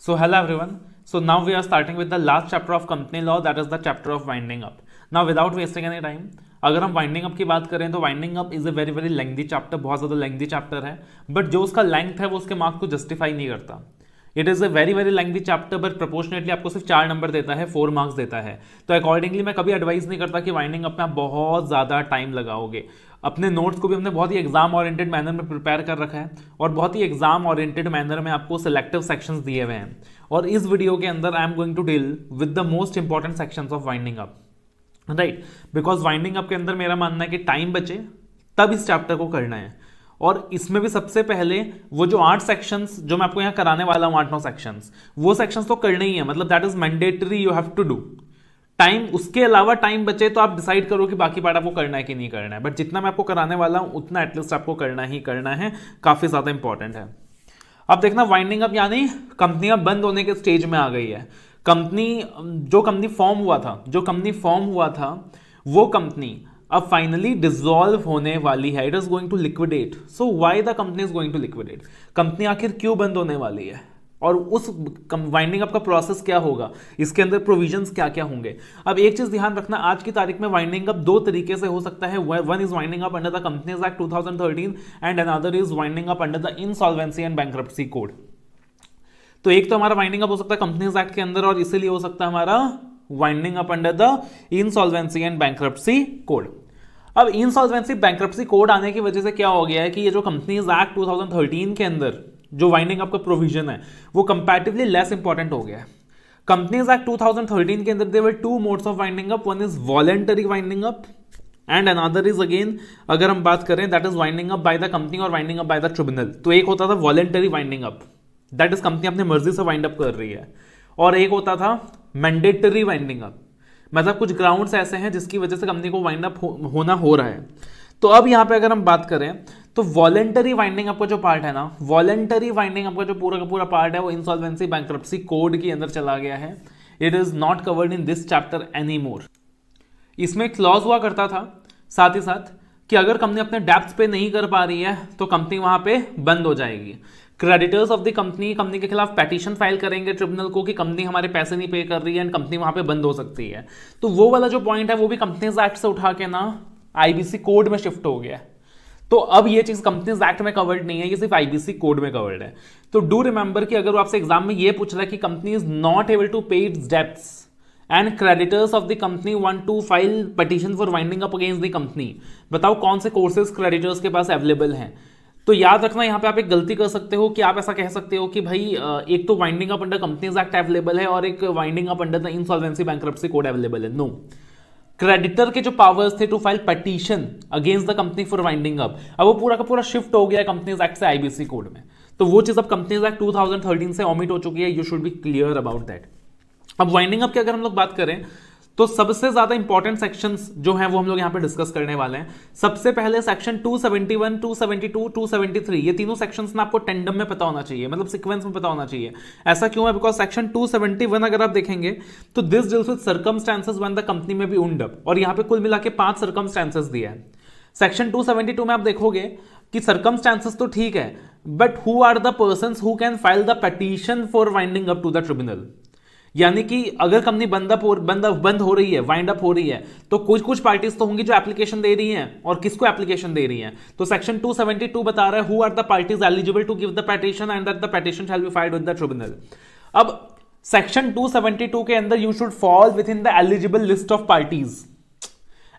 So hello everyone. So now we are starting with the last chapter of company law, that is the chapter of winding up. Now without wasting any time, अगर हम winding up की बात करें तो winding up is a very very lengthy chapter, बहुत ज़्यादा lengthy chapter है, but जो उसका लेंथ है वो उसके मार्क्स को जस्टिफाई नहीं करता. It is a very very lengthy chapter but proportionately आपको सिर्फ 4 नंबर देता है, 4 मार्क्स देता है. तो अकॉर्डिंगली मैं कभी एडवाइस नहीं करता कि वाइंडिंग अप में आप बहुत ज़्यादा टाइम लगाओगे. अपने नोट्स को भी हमने बहुत ही एग्जाम ओरिएंटेड मैनर में प्रिपेयर कर रखा है और बहुत ही एग्जाम ओरिएंटेड मैनर में आपको सिलेक्टिव सेक्शंस दिए हुए हैं. और इस वीडियो के अंदर I am going to deal with the most important sections of winding up, right. Because winding up के अंदर मेरा मानना है कि टाइम बचे तब इस चैप्टर को करना है. और इसमें भी सबसे पहले वो जो 8 सेक्शंस जो मैं आपको यहाँ कराने वाला हूँ, 8-9 सेक्शंस, वो सेक्शंस तो करने ही है, मतलब that is mandatory, you have to do. Time उसके अलावा टाइम बचे तो आप डिसाइड करो कि बाकी पार्ट आपको करना है कि नहीं करना है, बट जितना मैं आपको कराने वाला हूँ उतना एटलीस्ट आपको करना ही करना है, काफी ज्यादा इंपॉर्टेंट है. अब देखना, वाइंडिंग अप यानी कंपनियां बंद होने के स्टेज में आ गई है. जो कंपनी फॉर्म हुआ था वो कंपनी अब फाइनली डिसॉल्व होने वाली है. It is going to liquidate. So why the company is going to liquidate? Company आखिर क्यों बंद होने वाली है और उस वाइंडिंग अप का प्रोसेस क्या होगा, इसके अंदर प्रोविजंस क्या क्या होंगे. अब एक चीज ध्यान रखना, आज की तारीख में वाइंडिंग अप 2 तरीके से हो सकता है. One is winding up under the companies act 2013 and another is winding up under the insolvency and bankruptcy code. तो एक तो हमारा वाइंडिंग अप हो सकता है कंपनीज एक्ट के अंदर और इसीलिए हो सकता है हमारा winding up under the insolvency and bankruptcy code. अब इंसॉल्वेंसी बैंक्रप्सी कोड आने की वजह से क्या हो गया है कि ये जो कंपनीज एक्ट 2013 के अंदर जो वाइंडिंग अप का प्रोविजन है वो कंपैरेटिवली लेस इंपॉर्टेंट हो गया है. कंपनीज एक्ट 2013 के अंदर there were 2 modes of winding up. One is voluntary winding up and another is again, अगर हम बात करें, that is winding up by the company और winding up by the tribunal. तो एक होता था voluntary winding up, that is company अपनी मर्जी से वाइंड अप कर रही है, और एक होता था मैंडेटरी वाइंडिंग अप, मतलब कुछ ग्राउंड्स ऐसे हैं जिसकी वजह से कंपनी को वाइंड अप होना हो रहा है. तो अब यहां पे अगर हम बात करें तो वॉलंटरी वाइंडिंग अप का जो पार्ट है ना, वॉलंटरी वाइंडिंग अप का जो पूरा का पूरा पार्ट है वो इंसॉल्वेंसी बैंक्रप्सी कोड के अंदर चला गया है. It is not covered in this chapter any more. इसमें क्लॉज हुआ करता था साथ ही साथ कि अगर कंपनी अपने डेप्थ पे नहीं कर पा रही है तो कंपनी वहां पे बंद हो जाएगी. क्रेडिटर्स ऑफ द कंपनी के खिलाफ पेटिशन फाइल करेंगे ट्रिब्यूनल को कि कंपनी हमारे पैसे नहीं पे कर रही है एंड कंपनी वहां पे बंद हो सकती है. तो वो वाला जो पॉइंट है वो भी कंपनीज एक्ट से उठा के ना आईबीसी कोड में शिफ्ट हो गया. तो अब ये चीज कंपनीज एक्ट में कवर्ड नहीं है, ये सिर्फ आईबीसी कोड में कवर्ड है. तो डू रिमेंबर कि अगर आपसे एग्जाम में ये पूछ रहा है कि company is not able to pay its debts and creditors of the company want to file petition for winding up against the company, बताओ कौन से कोर्सेज क्रेडिटर्स के पास अवेलेबल हैं. तो याद रखना, यहां पे आप एक गलती कर सकते हो कि आप ऐसा कह सकते हो कि भाई एक तो winding up under companies act available है और एक winding up under the insolvency bankruptcy code available है. नो, क्रेडिटर के जो पावर्स थे to file petition against the company for winding up, अब वो पूरा का पूरा शिफ्ट हो गया कंपनीज एक्ट से आईबीसी कोड में. तो वो चीज अब कंपनीज एक्ट 2013 से ओमिट हो चुकी है. You should be clear about that. अब वाइंडिंग अप की अगर हम लोग बात करें तो सबसे ज्यादा इंपॉर्टेंट सेक्शंस जो हैं वो हम लोग यहां पे डिस्कस करने वाले हैं. सबसे पहले सेक्शन 271, 272, 273, ये तीनों सेक्शंस ना आपको टेंडम में पता होना चाहिए, मतलब सीक्वेंस में पता होना चाहिए. ऐसा क्यों है? बिकॉज सेक्शन 271 अगर आप देखेंगे तो this deals with circumstances when the company में बी उंड अप, और यहां पे कुल मिला के 5 सर्कमस्टेंसेस दिया है. सेक्शन 272 में आप देखोगे कि सर्कमस्टेंसेस तो ठीक है, but who are the persons who can file the petition for winding up to the tribunal. यानी कि अगर कंपनी बंद हो रही है, वाइंड अप हो रही है, तो कुछ पार्टीज तो होंगी जो एप्लीकेशन दे रही हैं, और किसको एप्लीकेशन दे रही हैं. तो सेक्शन 272 बता रहा है who are the parties eligible to give the petition and that the petition shall be filed with the tribunal. अब सेक्शन 272 के अंदर you should fall with in the eligible list of parties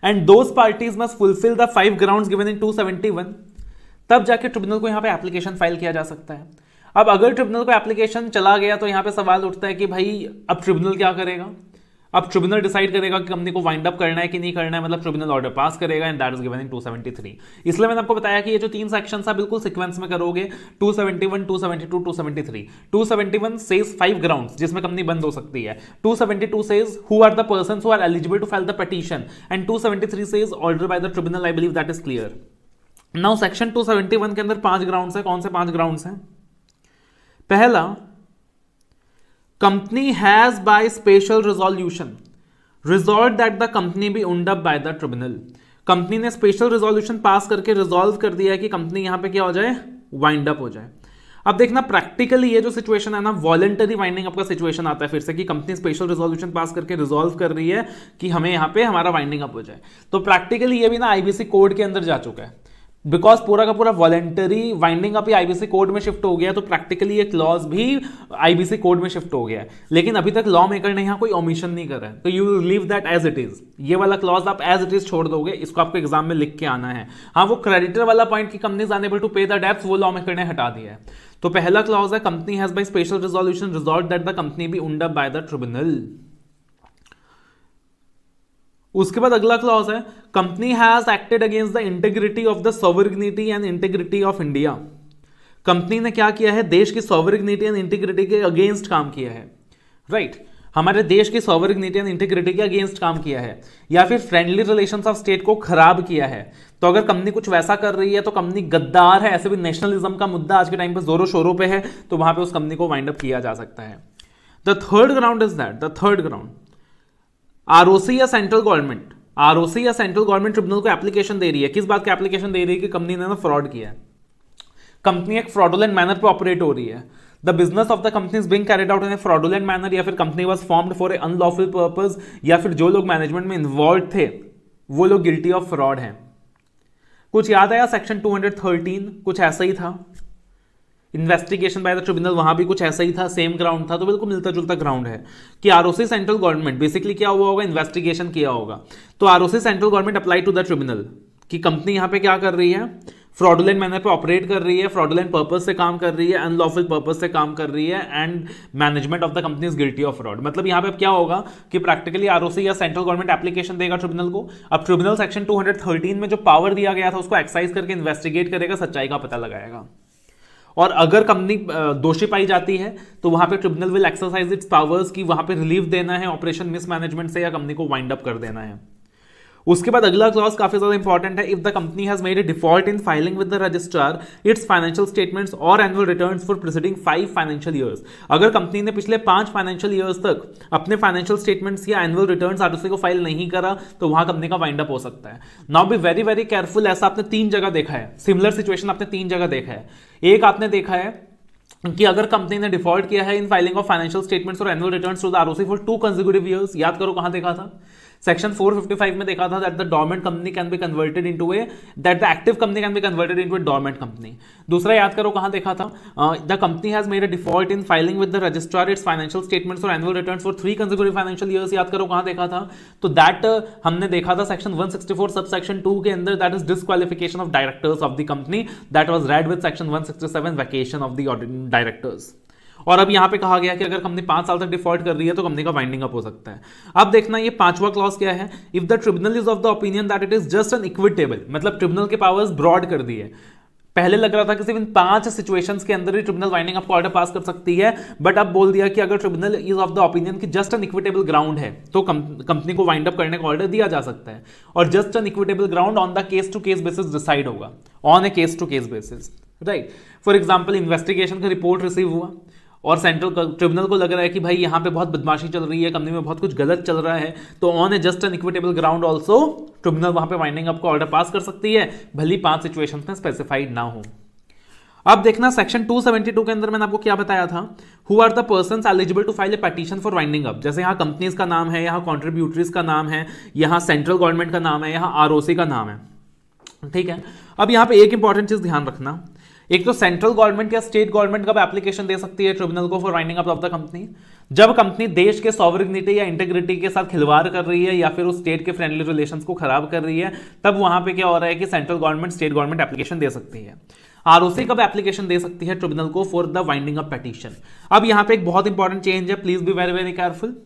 and those parties must fulfil the 5 grounds given in 271. तब जाके tribunal को यहां पे application file किया जा सकता है. अब अगर ट्रिब्यूनल को एप्लीकेशन चला गया तो यहां पे सवाल उठता है कि भाई अब ट्रिब्यूनल क्या करेगा. अब ट्रिब्यूनल डिसाइड करेगा कि कंपनी को वाइंड अप करना है कि नहीं करना है, मतलब ट्रिब्यूनल ऑर्डर पास करेगा and that is given in 273. इसलिए मैंने आपको बताया कि ये जो 3 सेक्शंस है बिल्कुल सीक्वेंस में करोगे. 271, 272, 273. 271 सेज 5 ग्राउंड्स जिसमें कंपनी बंद हो सकती है. 272 says who are the persons who are eligible to file the petition and 273 says order by the tribunal. I believe that is clear. Now section 271 के अंदर 5 ग्राउंड्स है. कौन से 5 ग्राउंड्स हैं? पहला, company has by special resolution resolved that the company be wound up by the tribunal. Company ने special resolution pass करके resolve कर दिया है कि कंपनी यहां पे क्या हो जाए, वाइंड अप हो जाए. अब देखना प्रैक्टिकली ये जो सिचुएशन है ना, वॉलंटरी वाइंडिंग अप का सिचुएशन आता है फिर से, कि कंपनी स्पेशल रेजोल्यूशन पास करके रिजॉल्व कर रही है कि हमें यहाँ पे हमारा वाइंडिंग अप हो जाए। तो प्रैक्टिकली ये भी ना आईबीसी कोड के अंदर जा चुका है, बिकॉज पूरा का पूरा वॉलंटरी वाइंडिंग अप ही आईबीसी कोड में शिफ्ट हो गया, तो प्रैक्टिकली ये क्लॉज भी आईबीसी कोड में शिफ्ट हो गया है। लेकिन अभी तक लॉ मेकर ने यहाँ कोई ओमिशन नहीं करा है, तो you leave that as it is. ये वाला क्लॉज आप एज इट इज छोड़ दोगे, इसको आपको एग्जाम में लिख के आना है। हाँ, वो क्रेडिटर वाला पॉइंट की company unable to pay the debts, वो लॉ मेकर ने हटा दिया है। तो पहला क्लॉज है company has by special resolution resolved that the company be wound up by the tribunal. उसके बाद अगला क्लॉज है company has acted against the integrity of the sovereignty and integrity of India. Company ने क्या किया है, देश की सॉवरेनिटी एंड इंटीग्रिटी के अगेंस्ट काम किया है, राइट हमारे देश की सॉवरेनिटी एंड इंटीग्रिटी के अगेंस्ट काम किया है, या फिर फ्रेंडली रिलेशंस ऑफ स्टेट को खराब किया है। तो अगर कंपनी कुछ वैसा कर रही है तो कंपनी गद्दार है, ऐसे भी नेशनलिज्म का मुद्दा आज के टाइम पे जोरों शोरों पे है, तो वहां पे उस कंपनी को वाइंड अप किया जा सकता है। The third ground is that, the third ground ROC या सेंट्रल गवर्नमेंट, आरओसी या सेंट्रल गवर्नमेंट ट्रिब्यूनल को एप्लीकेशन दे रही है। किस बात की एप्लीकेशन दे रही है कि कंपनी ने ना फ्रॉड किया है, कंपनी एक फ्रॉडुलेंट मैनर पे ऑपरेट हो रही है, the business of the company is being carried out in A fraudulent manner, या फिर company was formed for a unlawful purpose, या फिर जो लोग मैनेजमेंट में इन्वॉल्व थे वो लोग गिल्टी ऑफ फ्रॉड हैं। कुछ याद आया सेक्शन 213 कुछ ऐसा ही था, इन्वेस्टिगेशन बाय द ट्रिब्यूनल वहां भी कुछ ऐसा ही था, सेम ग्राउंड था, तो बिल्कुल मिलता जुलता ग्राउंड है कि आरओसी सेंट्रल गवर्नमेंट बेसिकली क्या हुआ होगा, इन्वेस्टिगेशन किया होगा। तो ROC central government apply to the tribunal कि कंपनी यहां पे क्या कर रही है, फ्रॉडुलेंट मैनर पे ऑपरेट कर रही है, फ्रॉडुलेंट पर्पस से काम कर रही है, अनलॉफुल पर्पस से काम कर रही है, and management of the company is guilty of fraud. मतलब यहां पे अब क्या होगा कि प्रैक्टिकली आरओसी या सेंट्रल गवर्नमेंट एप्लीकेशन देगा ट्रिब्यूनल को। अब ट्रिब्यूनल सेक्शन 213 में जो पावर दिया गया था उसको एक्सरसाइज करके इन्वेस्टिगेट करेगा, सच्चाई का पता लगाएगा, और अगर कंपनी दोषी पाई जाती है तो वहां पे tribunal will exercise its powers कि वहां पे रिलीफ देना है ऑपरेशन मिसमैनेजमेंट से, या कंपनी को वाइंड अप कर देना है। उसके बाद अगला क्लॉज काफी ज्यादा इंपॉर्टेंट है, if the company has made a default in filing with the registrar its financial statements और annual returns for preceding 5 financial years. अगर कंपनी ने पिछले 5 फाइनेंशियल ईयर्स तक अपने फाइनेंशियल स्टेटमेंट्स या एनुअल रिटर्न्स आरओसी को फाइल नहीं करा तो वहां कंपनी का वाइंड अप हो सकता है। Now be very very careful, ऐसा आपने 3 जगह देखा है, सिमिलर सिचुएशन आपने 3 जगह देखा है। एक आपने देखा है कि अगर कंपनी ने डिफॉल्ट किया है in filing of financial statements और annual returns to the ROC for 2 consecutive years, याद करो कहां देखा था, सेक्शन 455 में देखा था that the dormant company can be converted into a, that the active company can be converted into a dormant company. दूसरा याद करो कहां देखा था, the company has made a default in filing with the registrar its financial statements और annual returns for 3 consecutive financial years, याद करो कहां देखा था, तो दैट हमने देखा था सेक्शन 164 सब सेक्शन 2 के अंदर, that is disqualification of directors of the company, that was read with section 167 vacation of the directors. और अब यहां पे कहा गया कि अगर कंपनी 5 साल तक डिफॉल्ट कर रही है तो कंपनी का वाइंडिंग अप हो सकता है। अब देखना ये 5वां क्लॉज क्या है, if the tribunal is of the opinion that it is just an equitable, मतलब ट्रिब्यूनल के पावर्स ब्रॉड कर दिए। पहले लग रहा था कि सिर्फ इन 5 सिचुएशंस के अंदर ही ट्रिब्यूनल वाइंडिंग अप का ऑर्डर पास कर सकती है, बट अब बोल दिया कि अगर tribunal is of the opinion कि जस्ट एन इक्विटेबल ग्राउंड है तो कंपनी को वाइंड अप करने का ऑर्डर दिया जा सकता है, और just an equitable ground on the case to case basis decide होगा, on a case to case basis, right. For example investigation का रिपोर्ट रिसीव हुआ और सेंट्रल ट्रिब्यूनल को लग रहा है कि भाई यहाँ पे बहुत बदमाशी चल रही है, कंपनी में बहुत कुछ गलत चल रहा है, तो on A just an equitable ground also tribunal वहां पे वाइंडिंग अप का ऑर्डर पास कर सकती है, भली 5 सिचुएशंस में स्पेसिफाइड ना हो। अब देखना सेक्शन 272 के अंदर मैंने आपको क्या बताया था, who are the persons eligible to file a petition for winding up. जैसे यहाँ कंपनीज का नाम है, यहाँ कॉन्ट्रीब्यूटरीज का नाम है, यहाँ सेंट्रल गवर्नमेंट का नाम है, यहाँ आरओसी का नाम है, ठीक है। अब यहाँ पे एक इंपॉर्टेंट चीज ध्यान रखना, एक तो सेंट्रल गवर्नमेंट या स्टेट गवर्नमेंट कब एप्लीकेशन दे सकती है ट्रिब्यूनल को for winding up of the company, जब कंपनी देश के सॉवरेनिटी या इंटीग्रिटी के साथ खिलवाड़ कर रही है या फिर उस स्टेट के फ्रेंडली रिलेशंस को खराब कर रही है, तब वहां पे क्या हो रहा है कि central government state government application दे सकती है। आरओसी कब एप्लीकेशन दे सकती है ट्रिब्यूनल को for the winding up petition. अब यहां पे एक बहुत इंपॉर्टेंट चेंज है, please be very very careful.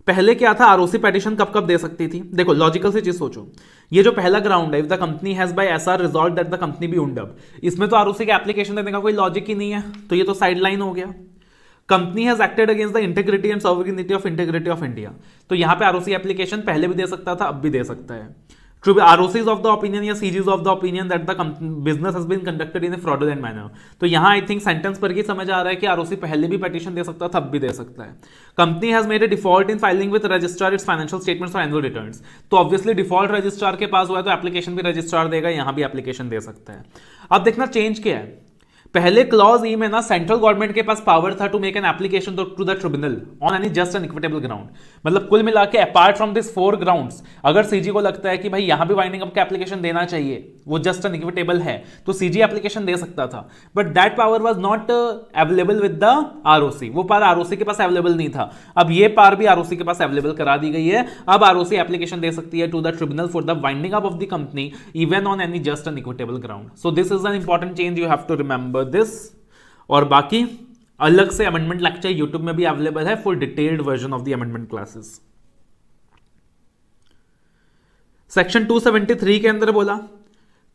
पहले क्या था, आरओसी पिटीशन कब कब दे सकती थी, देखो लॉजिकल से चीज सोचो, ये जो पहला ग्राउंड है, if the company has by SR resolved that the company be wound up, इसमें तो आरओसी का एप्लीकेशन देने का कोई लॉजिक ही नहीं है, तो ये तो साइडलाइन हो गया। Company has acted against the integrity and sovereignty of India, तो यहां पे आरओसी एप्लीकेशन पहले भी दे सकता था, अब भी दे सकता है। ROC is of the opinion या CG is of the opinion that the business has been conducted in a fraudulent manner, तो यहां आई थिंक सेंटेंस पर ही समझ आ रहा है कि ROC पहले भी पिटीशन दे सकता था, अब भी दे सकता है। Company has made a default in filing with registrar its financial statements और एनुअल रिटर्न्स, तो ऑब्वियसली डिफॉल्ट रजिस्ट्रार के पास हुआ है तो एप्लीकेशन भी रजिस्ट्रार देगा, यहां भी एप्लीकेशन दे सकता है। अब देखना चेंज क्या है, पहले क्लॉज ई में ना सेंट्रल गवर्नमेंट के पास पावर था to make an application to the tribunal on any just and equitable ground. मतलब कुल मिला के अपार्ट फ्रॉम दिस 4 ग्राउंड्स, अगर सीजी को लगता है कि भाई यहां भी वाइंडिंग अप का एप्लीकेशन देना चाहिए, वो जस्ट एंड इक्विटेबल है, तो सीजी एप्लीकेशन दे सकता था, but that power was not available with the ROC. वो पावर आरओसी के पास अवेलेबल नहीं था। अब ये पावर भी आरओसी के पास अवेलेबल करा दी गई है। अब आरओसी एप्लीकेशन दे सकती है to the tribunal for the winding up of the company even on any just and equitable ground. So this is an important change, you have to remember this. और बाकी अलग से अमेंडमेंट लेक्चर यूट्यूब में भी available है for detailed version of the amendment classes. Section 273 के अंदर बोला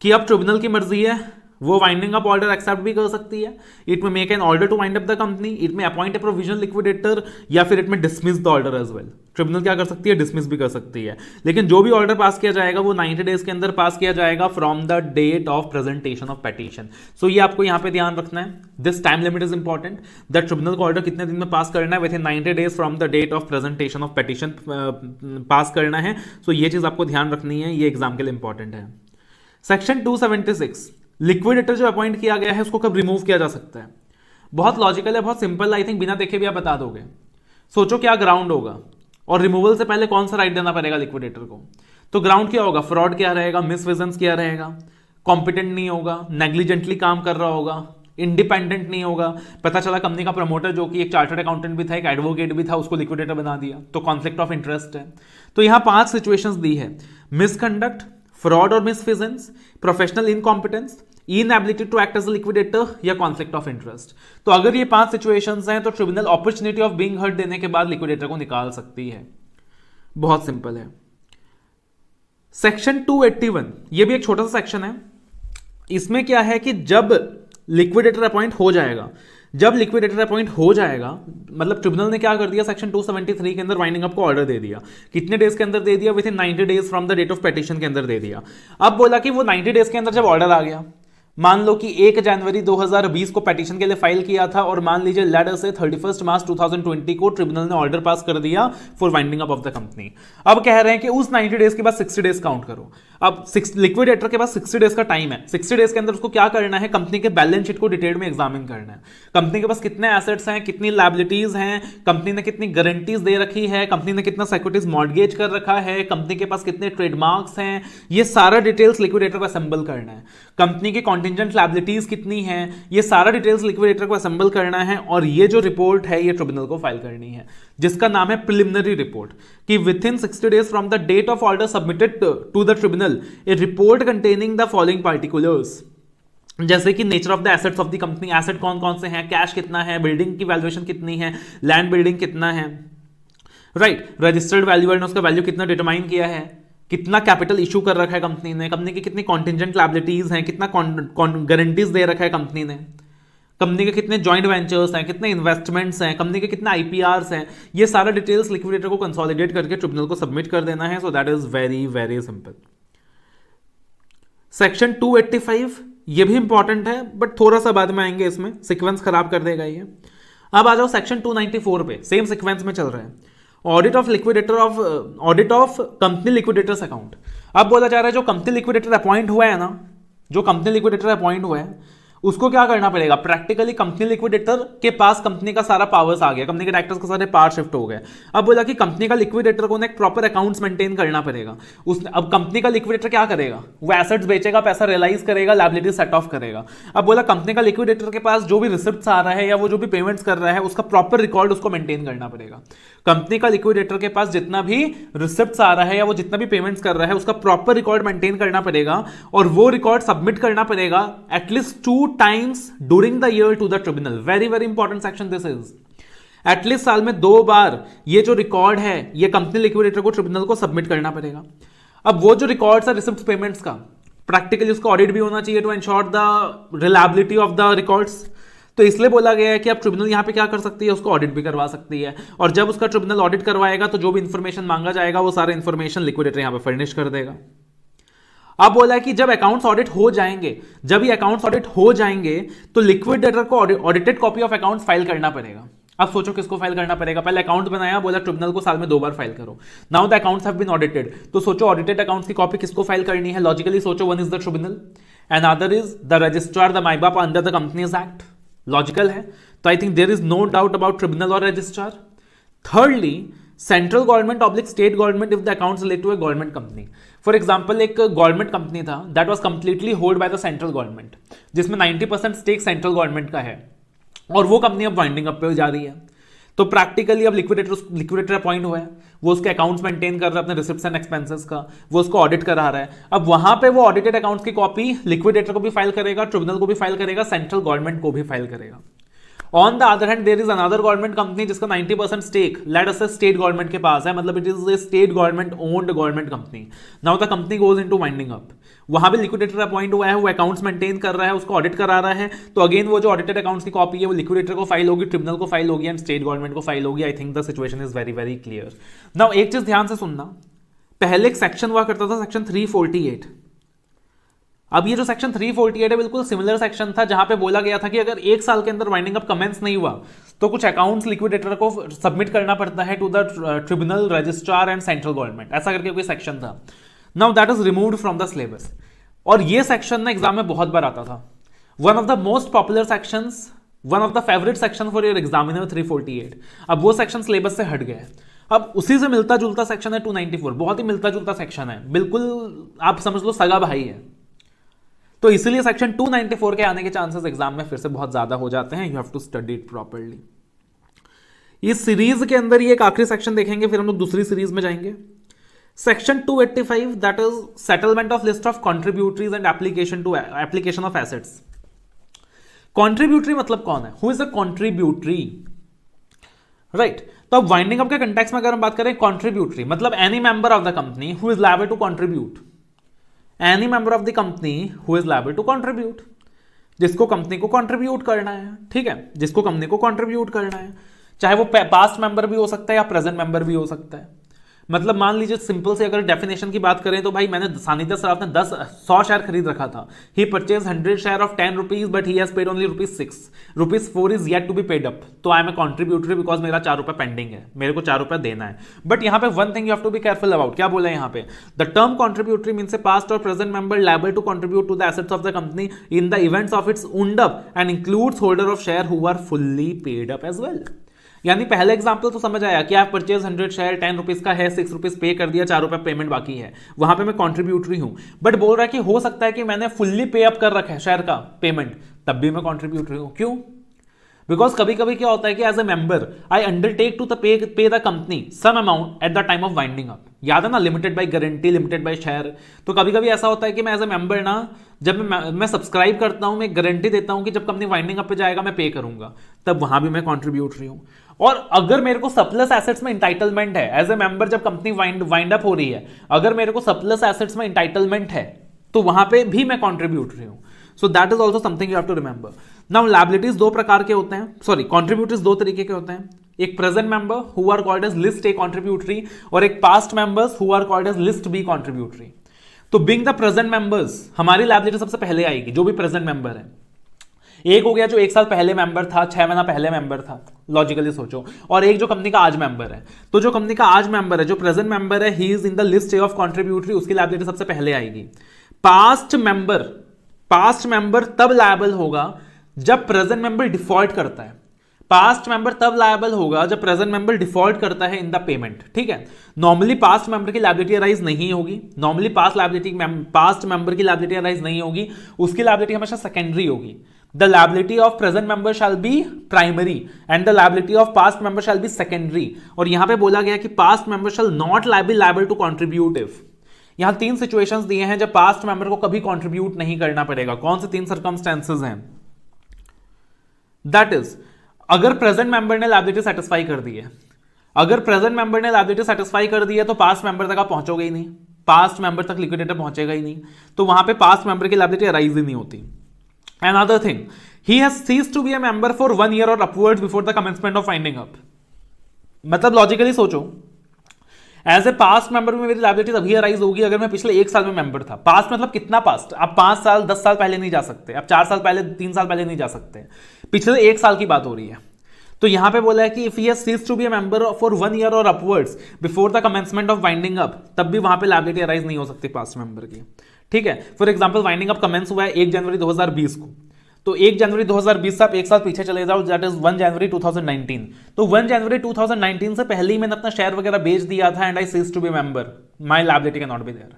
कि अब ट्रिब्यूनल की मर्जी है, वो वाइंडिंग अप ऑर्डर एक्सेप्ट भी कर सकती है। It may make an order to wind up the company, it may appoint a provisional liquidator, या फिर it may dismiss the order as well. Tribunal क्या कर सकती है? डिसमिस भी कर सकती है। लेकिन जो भी ऑर्डर पास किया जाएगा वो 90 डेज के अंदर पास किया जाएगा from the date of presentation of petition. So ये आपको यहां पे ध्यान रखना है, this time limit is important, that tribunal को ऑर्डर कितने दिन में पास करना है, within 90 days from the date of presentation of petition pass करना है। सो ये चीज आपको ध्यान रखनी है, ये एग्जाम के लिए इंपॉर्टेंट है। सेक्शन 276, लिक्विडेटर जो अपॉइंट किया गया है उसको कब रिमूव किया जा सकता है? बहुत लॉजिकल है, बहुत सिंपल, आई थिंक बिना देखे भी आप बता दोगे। सोचो क्या ग्राउंड होगा और रिमूवल से पहले कौन सा राइट देना पड़ेगा लिक्विडेटर को? तो ग्राउंड क्या होगा? फ्रॉड क्या रहेगा, मिसविजन्स क्या रहेगा, कॉम्पिटेंट नहीं होगा, नेग्लिजेंटली काम कर रहा होगा, इंडिपेंडेंट नहीं होगा, पता चला कंपनी का प्रमोटर जो कि एक चार्टर्ड अकाउंटेंट भी था, एक एडवोकेट भी था, उसको लिक्विडेटर बना दिया, तो कॉन्फ्लिक्ट ऑफ इंटरेस्ट है। तो यहां 5 सिचुएशंस दी है, मिसकंडक्ट, फ्रॉड और misfeasance, professional incompetence, inability to act as a liquidator, या कॉन्फ्लिक्ट ऑफ इंटरेस्ट। तो अगर ये 5 सिचुएशंस हैं तो tribunal opportunity of being heard देने के बाद लिक्विडेटर को निकाल सकती है। बहुत सिंपल है। सेक्शन 281, ये भी एक छोटा सा सेक्शन है। इसमें क्या है कि जब लिक्विडेटर अपॉइंट हो जाएगा, मतलब ट्रिब्यूनल ने क्या कर दिया, सेक्शन 273 के अंदर वाइंडिंग अप को ऑर्डर दे दिया। कितने डेज के अंदर दे दिया? Within 90 days from the date of petition के अंदर दे दिया। अब बोला कि वो 90 डेज के अंदर जब ऑर्डर आ गया, मान लो कि 1 जनवरी 2020 को पेटिशन के लिए फाइल किया था और मान लीजिए लेटर से 31 मार्च 2020 को ट्रिब्यूनल ने ऑर्डर पास कर दिया for winding up of the company. अब कह रहे हैं कि उस 90 डेज के बाद 60 डेज काउंट करो। अब लिक्विडेटर के पास 60 डेज का टाइम है। 60 डेज के अंदर उसको क्या करना है? कंपनी के बैलेंस शीट को डिटेल में एग्जामिन करना है। कंपनी के पास कितने एसेट्स हैं, कितनी लायबिलिटीज हैं, कंपनी ने कितनी गारंटीज दे रखी है, कंपनी ने कितना सिक्योरिटीज मॉर्गेज कर रखा है, कंपनी के पास कितने ट्रेडमार्क्स हैं, ये सारा डिटेल्स लिक्विडेटर को असेंबल करना है। कंपनी की कॉन्टिजेंट लायबिलिटीज कितनी है, ये सारा डिटेल्स लिक्विडेटर को असेंबल करना है। और ये जो रिपोर्ट है ये ट्रिब्यूनल को फाइल करनी है, जिसका नाम है प्रिलिमिनरी रिपोर्ट, कि within 60 days from the date of order submitted to the tribunal a report containing the following particulars, जैसे कि nature of the assets of the company, asset कौन कौन से हैं, कैश कितना है, बिल्डिंग की वैल्यूएशन कितनी है, लैंड बिल्डिंग कितना है, राइट, रजिस्टर्ड वैल्यू ने उसका वैल्यू कितना डिटरमाइन किया है, कितना कैपिटल इशू कर रखा है कंपनी ने, कंपनी की कितनी कॉन्टिजेंट लायबिलिटीज हैं, कितना गारंटीज दे रखा है कंपनी ने, कंपनी के कितने जॉइंट वेंचर्स हैं, कितने इन्वेस्टमेंट्स हैं, कंपनी के कितने आईपीआरस हैं, ये सारा डिटेल्स लिक्विडेटर को कंसोलिडेट करके ट्रिब्यूनल को सबमिट कर देना है। सो that is very very simple. Section 285 ये भी इंपॉर्टेंट है बट थोड़ा सा बाद में आएंगे, इसमें सीक्वेंस खराब कर देगा ये। अब आ जाओ सेक्शन 294 पे, सेम सीक्वेंस में चल रहा है, audit of company liquidators account. अब बोला जा रहा है जो कंपनी लिक्विडेटर अपॉइंट हुआ है ना, जो कंपनी लिक्विडेटर अपॉइंट हुआ है उसको क्या करना पड़ेगा? प्रैक्टिकली कंपनी लिक्विडेटर के पास कंपनी का सारा पावर्स आ गया, कंपनी के डायरेक्टर्स के सारे पावर शिफ्ट हो गए। अब बोला कि कंपनी का लिक्विडेटर को एक प्रॉपर अकाउंट्स मेंटेन करना पड़ेगा। अब कंपनी का लिक्विडेटर क्या करेगा? वो एसेट्स बेचेगा, पैसा रियलाइज करेगा, लायबिलिटी सेट ऑफ करेगा। अब बोला कंपनी का लिक्विडेटर के पास जो भी रिसिप्ट्स आ रहा है या वो जो भी पेमेंट्स कर रहा है उसका प्रॉपर रिकॉर्ड उसको मेंटेन करना पड़ेगा। कंपनी का लिक्विडेटर के पास जितना भी रिसिप्ट्स आ रहा है या वो जितना भी पेमेंट्स कर रहा है उसका प्रॉपर रिकॉर्ड मेंटेन करना पड़ेगा और वो रिकॉर्ड सबमिट करना पड़ेगा at least 2 times during the year to the tribunal. Very very important section this is. At least साल में 2 बार ये जो रिकॉर्ड है ये कंपनी लिक्विडेटर को ट्रिब्यूनल को सबमिट करना पड़ेगा। अब वो जो रिकॉर्ड्स है रिसिप्ट पेमेंट्स का, प्रैक्टिकली उसका ऑडिट भी होना चाहिए to ensure the reliability of the records. तो इसलिए बोला गया है कि अब ट्रिब्यूनल यहां पे क्या कर सकती है, उसको ऑडिट भी करवा सकती है। और जब उसका ट्रिब्यूनल ऑडिट करवाएगा तो जो भी इंफॉर्मेशन मांगा जाएगा वो सारा इंफॉर्मेशन लिक्विडेटर यहां पे फर्निश कर देगा। अब बोला है कि जब अकाउंट्स ऑडिट हो जाएंगे, जब ये अकाउंट्स ऑडिट हो जाएंगे तो लिक्विडेटर को audited copy of accounts file करना पड़ेगा। अब सोचो किसको फाइल करना पड़ेगा? पहले अकाउंट बनाया, बोला ट्रिब्यूनल को साल में 2 बार फाइल करो। Now the accounts have been audited, तो सोचो ऑडिटेड अकाउंट्स की कॉपी किसको फाइल करनी है? लॉजिकली सोचो, one is the tribunal. And other is the registrar the माई बाप under the companies act. Logical है, तो I think there is no doubt about tribunal और registrar. Thirdly, central government oblique state government if the accounts relate to a government company. For example, एक government company था that was completely hold by the central government, जिसमें 90% stake central government का है, और वो company अब winding up पे जा रही है। तो प्रैक्टिकली अब लिक्विडेटर अपॉइंट हुआ है, वो उसके अकाउंट्स मेंटेन कर रहा है, अपने रिसिप्ट्स एंड एक्सपेंसेस का, वो उसको ऑडिट करा रहा है। अब वहां पे वो ऑडिटेड अकाउंट्स की कॉपी लिक्विडेटर को भी फाइल करेगा, ट्रिब्यूनल को भी फाइल करेगा, सेंट्रल गवर्नमेंट को भी फाइल करेगा। On the other hand there is another government company जिसका 90% स्टेक लेट अस से स्टेट गवर्नमेंट के पास है, मतलब it is a state government owned government company. Now the company goes into winding up, वहां भी लिक्विडेटर अपॉइंट हुआ है, वो अकाउंट्स मेंटेन कर रहा है, उसको ऑडिट करा रहा है। तो अगेन वो जो ऑडिटेड अकाउंट्स की कॉपी है वो लिक्विडेटर को फाइल होगी, ट्रिब्यूनल को फाइल होगी एंड स्टेट गवर्नमेंट को फाइल होगी। I think the situation is very very clear. Now एक चीज ध्यान से सुनना, पहले एक सेक्शन हुआ करता था सेक्शन 348। अब ये जो सेक्शन 348 है बिल्कुल सिमिलर सेक्शन था, जहां पे बोला गया था कि अगर एक साल के अंदर वाइंडिंग अप कमेंस नहीं हुआ तो कुछ अकाउंट्स लिक्विडेटर को सबमिट करना पड़ता है to the tribunal, registrar and central government, ऐसा करके कोई सेक्शन था। Now that is removed from the syllabus, और ये सेक्शन ना एग्जाम में बहुत बार आता था। One of the most popular sections, one of the favourite section for your examiner 348। अब वो सेक्शन सिलेबस से हट गया है। अब उसी से मिलता जुलता सेक्शन है 294, बहुत ही मिलता जुलता सेक्शन है, बिल्कुल आप समझ लो सगा भाई है। तो इसलिए सेक्शन 294 के आने के चांसेस एग्जाम में फिर से बहुत ज्यादा हो जाते हैं। You have to study it properly. इस सीरीज के अंदर ये एक आखिरी सेक्शन देखेंगे, फिर हम लोग दूसरी सीरीज में जाएंगे। Section 285 that is settlement of list of contributories and application of assets. Contributory मतलब कौन है? Who is a contributory, right? तो अब वाइंडिंग अप के कंटेक्स्ट में अगर हम बात करें, कॉन्ट्रीब्यूटरी मतलब any member of the company who is liable to contribute, any member of the company who is liable to contribute, जिसको कंपनी को कंट्रीब्यूट करना है, ठीक है, जिसको कंपनी को कंट्रीब्यूट करना है, चाहे वो पास्ट मेंबर भी हो सकता है या प्रेजेंट मेंबर भी हो सकता है। मतलब मान लीजिए सिंपल से अगर डेफिनेशन की बात करें तो भाई मैंने सानिध्य सराफ ने 100 शेयर खरीद रखा था। He purchase 100 share of 10 rupees but he has paid only ₹6, ₹4 is yet to be paid up. तो I am a contributory because मेरा 4 रुपए पेंडिंग है, मेरे को 4 रुपए देना है। बट यहाँ पे one thing you have to be careful about, क्या बोला है यहाँ पे, the term contributory means a past और present member liable to contribute to the assets of the company in the events of its wound up and includes holder of share who are fully paid up as well. यानी पहले example तो समझ आया कि आप purchase 100 share 10 rupees का है, 6 rupees पे कर दिया, 4 रुपए पेमेंट बाकी है, वहां पे मैं कॉन्ट्रीब्यूटरी हूं। बट बोल रहा है कि हो सकता है कि मैंने फुल्ली पे अप कर रखा है शेयर का पेमेंट, तब भी मैं कॉन्ट्रीब्यूटरी हूं। क्यों? बिकॉज कभी कभी क्या होता है कि as a member I undertake to pay the company some amount at the time of winding up. याद है ना, limited by guarantee, limited by share. तो कभी कभी ऐसा होता है कि मैं एज ए मेंबर ना, जब मैं सब्सक्राइब करता हूं, मैं गारंटी देता हूं कि जब कंपनी वाइंडिंग अप पे जाएगा मैं पे करूंगा, तब वहां भी मैं कॉन्ट्रीब्यूटरी हूं। और अगर मेरे को सरप्लस एसेट्स में इंटाइटलमेंट है एज ए मेंबर, जब कंपनी वाइंड अप हो रही है, अगर मेरे को सरप्लस एसेट्स में इंटाइटलमेंट है तो वहां पे भी मैं कॉन्ट्रीब्यूटरी हूं। So that is also something you have to remember. Now liabilities दो प्रकार के होते हैं, सॉरी कॉन्ट्रीब्यूटरीज दो तरीके के होते हैं। एक present member who are called as list A contributory, और एक past members who are called as list B contributory. तो बीइंग द प्रेजेंट मेंबर्स हमारी लायबिलिटी सबसे पहले आएगी, जो भी प्रेजेंट मेंबर है। एक हो गया जो 1 साल पहले मेंबर था, 6 महीना पहले मेंबर था, लॉजिकली सोचो, और एक जो कंपनी का आज मेंबर है। तो जो कंपनी का आज मेंबर है, जो प्रेजेंट मेंबर है, he is in the list of contributory, उसकी लायबिलिटी सबसे पहले आएगी। पास्ट मेंबर तब लायबल होगा जब प्रेजेंट मेंबर डिफॉल्ट करता है। पास्ट मेंबर तब लायबल होगा जब प्रेजेंट मेंबर डिफॉल्ट करता है इन द पेमेंट, ठीक है। नॉर्मली पास्ट मेंबर की लायबिलिटी अराइज नहीं होगी, नॉर्मली पास्ट मेंबर की लायबिलिटी अराइज नहीं होगी, उसकी लायबिलिटी हमेशा सेकेंडरी होगी। The liability of present member shall be primary and the liability of past member shall be secondary। और यहां पे बोला गया कि past member shall not liable to contribute if। यहां 3 सिचुएशंस दिए हैं जब पास्ट मेंबर को कभी कंट्रीब्यूट नहीं करना पड़ेगा। कौन से 3 सर्कमस्टेंसेस हैं? दैट इज अगर प्रेजेंट मेंबर ने लायबिलिटी सेटिस्फाई कर दी है, अगर प्रेजेंट मेंबर ने लायबिलिटी सेटिस्फाई कर दी है तो पास्ट मेंबर तक आप पहुंचोगे ही नहीं, पास्ट मेंबर तक लिक्विडेटर पहुंचेगा ही नहीं, तो वहां पे पास्ट मेंबर की लायबिलिटी अराइज ही नहीं होती। Another thing, he has ceased to be a member for 1 year or upwards before the commencement of winding up। मतलब लॉजिकली सोचो, एज ए पास्ट मेंबर में मेरी लायबिलिटी तभी अराइज होगी अगर मैं पिछले 1 साल में मेंबर था। पास्ट मतलब कितना पास्ट? आप 5 साल 10 साल पहले नहीं जा सकते, आप 4 साल पहले 3 साल पहले नहीं जा सकते, पिछले 1 साल की बात हो रही है। तो यहां पे बोला है कि if he has ceased to be a member for 1 year और upwards before the commencement of winding up, तब भी वहां पे लायबिलिटी अराइज नहीं हो सकती पास्ट मेंबर की, ठीक है। For example winding up commence हुआ है 1 जनवरी 2020 को, तो 1 जनवरी 2020 से आप एक साल पीछे चले जाओ, दैट इज 1 जनवरी 2019। तो 1 जनवरी 2019 से पहले ही मैंने अपना शेयर वगैरह बेच दिया था and I cease to be member, my liability can not be there.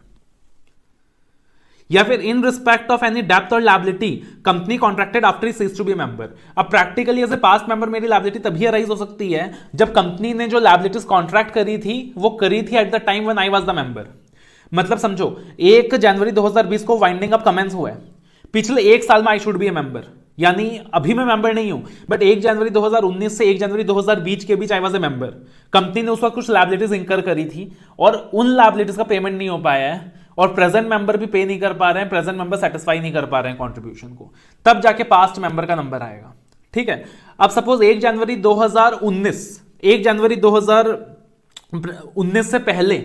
या फिर इन रिस्पेक्ट ऑफ एनी डेप्थ और liability company contracted after he cease to be member. अब practically as a past member मेरी लायबिलिटी तभी arise हो सकती है जब कंपनी ने जो लायबिलिटीज कॉन्ट्रैक्ट करी थी वो करी थी eight the time when I was the member. मतलब समझो 1 जनवरी 2020 को वाइंडिंग अप कमेंस हुआ है, पिछले एक साल में I should be a member, यानी अभी मैं मेंबर नहीं हूं बट 1 जनवरी 2019 से 1 जनवरी 2020 के बीच I was a member. Company ने उस वक्त कुछ लायबिलिटीज इंकर करी थी और उन लायबिलिटीज का पेमेंट नहीं हो पाया है और प्रेजेंट मेंबर भी पे नहीं कर पा रहे हैं, प्रेजेंट मेंबर सेटिस्फाई नहीं कर पा रहे हैं कंट्रीब्यूशन को, तब जाके पास्ट मेंबर का नंबर आएगा। ठीक है। अब सपोज 1 जनवरी 2019 से पहले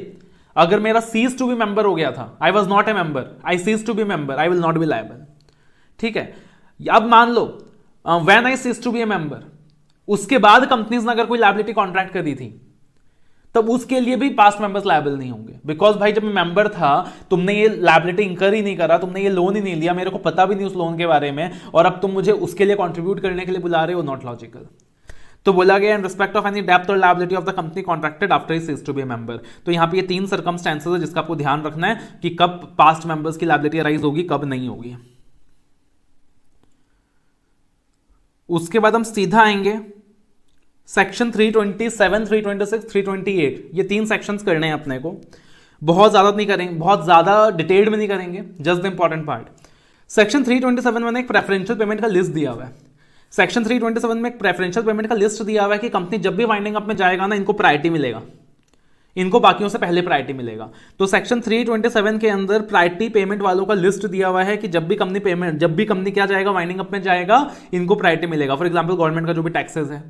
अगर मेरा सीज टू बी मेंबर हो गया था, I was not a member, I cease to be member, I will not be liable. ठीक है। अब मान लो when I cease to be a member, उसके बाद कंपनीज ने अगर कोई लायबिलिटी कॉन्ट्रैक्ट करी थी तब उसके लिए भी पास्ट मेंबर्स लायबल नहीं होंगे, बिकॉज भाई जब मैं मेंबर था तुमने ये लायबिलिटी इंकर ही नहीं करा, तुमने ये लोन ही नहीं लिया, मेरे को पता भी नहीं उस लोन के बारे में, और अब तुम मुझे उसके लिए कंट्रीब्यूट करने के लिए बुला रहे हो, नॉट लॉजिकल। तो बोला गया इन रिस्पेक्ट ऑफ एनी डेप्थ और liability of the company contracted after he cease to be a member. तो यहां पे ये 3 सर्कमस्टेंसेस है जिसका आपको ध्यान रखना है कि कब पास्ट मेंबर्स की लायबिलिटी अराइज होगी, कब नहीं होगी। उसके बाद हम सीधा आएंगे सेक्शन 327, 326, 328, ये 3 सेक्शंस करने हैं अपने को, बहुत ज्यादा नहीं करेंगे, बहुत ज्यादा डिटेल्ड में नहीं करेंगे, just the important part. Section 327 में एक प्रेफरेंशियल पेमेंट का लिस्ट दिया हुआ है। सेक्शन 327 में एक प्रेफरेंशियल पेमेंट का लिस्ट दिया हुआ है कि कंपनी जब भी वाइंडिंग अप में जाएगा ना, इनको प्रायोरिटी मिलेगा, इनको बाकियों से पहले प्रायोरिटी मिलेगा। तो सेक्शन 327 के अंदर प्रायोरिटी पेमेंट वालों का लिस्ट दिया हुआ है कि जब भी कंपनी क्या जाएगा, वाइंडिंग अप में जाएगा, इनको प्रायोरिटी मिलेगा। फॉर एग्जाम्पल गवर्नमेंट का जो भी टैक्सेस है,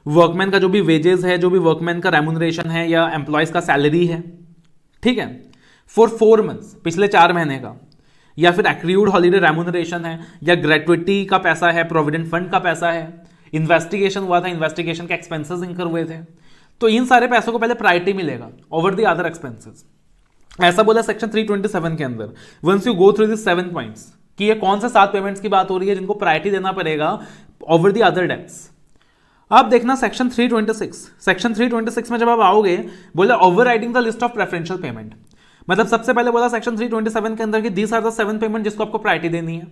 वर्कमैन का जो भी वेजेस है, जो भी वर्कमैन का रेम्यूनरेशन है या एम्प्लॉयज का सैलरी है, ठीक है, फॉर 4 मंथ्स, पिछले 4 महीने का, या फिर एक्रूड हॉलीडे रेम्यूनरेशन है, या ग्रेट्युटी का पैसा है, प्रोविडेंट फंड का पैसा है, इन्वेस्टिगेशन हुआ था, इन्वेस्टिगेशन के एक्सपेंसेस इंकर हुए थे, तो इन सारे पैसों को पहले प्रायोरिटी मिलेगा ओवर द अदर एक्सपेंसेस। ऐसा बोला सेक्शन 327 के अंदर। Once you go through this 7 points कि ये कौन से 7 पेमेंट्स की बात हो रही है जिनको प्रायोरिटी देना पड़ेगा ओवर द अदर डेट्स। अब देखना सेक्शन 326। सेक्शन 326 में जब आप आओगे, बोले overriding the list of preferential payment, मतलब सबसे पहले बोला सेक्शन 327 के अंदर कि दीस आर द 7 पेमेंट जिसको आपको प्रायोरिटी देनी है।